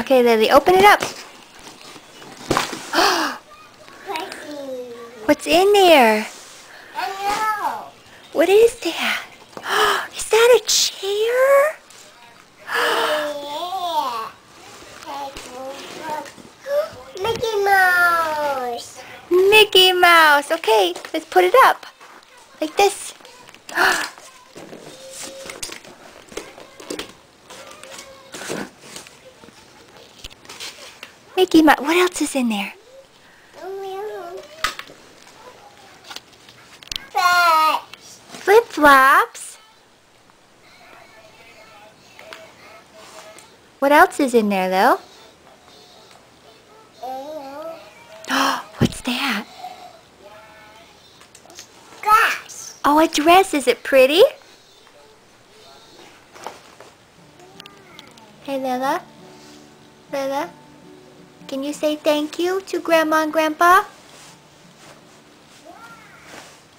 Okay, Lily, open it up. What's in there? I know. What is that? Is that a chair? Yeah. Mickey Mouse. Mickey Mouse. Okay, let's put it up. Like this. Mickey Mouse. What else is in there? Flip-flops. What else is in there, Lil? What's that? Grass. Oh, a dress. Is it pretty? Hey, Lila. Lila, can you say thank you to Grandma and Grandpa?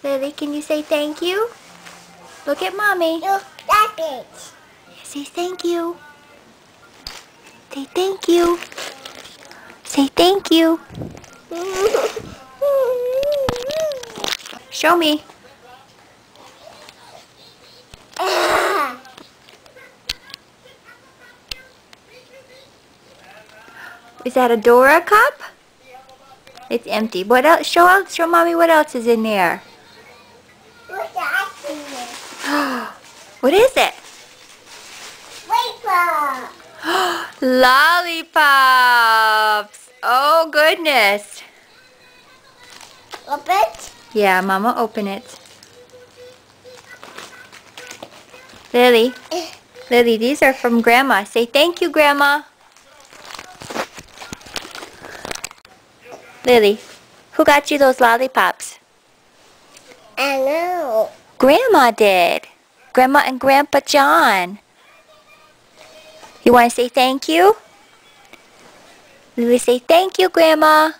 Lily, can you say thank you? Look at Mommy. Look at it. Say thank you. Say thank you. Say thank you. Show me. Is that a Dora cup? It's empty. What else? Show Mommy what else is in there. What's that? What is it? Wafer. Lollipops. Oh, goodness. Open it. Yeah, Mama, open it. Lily. Lily, these are from Grandma. Say thank you, Grandma. Lily, who got you those lollipops? I know. Grandma did. Grandma and Grandpa John. You want to say thank you? Lily, say thank you, Grandma.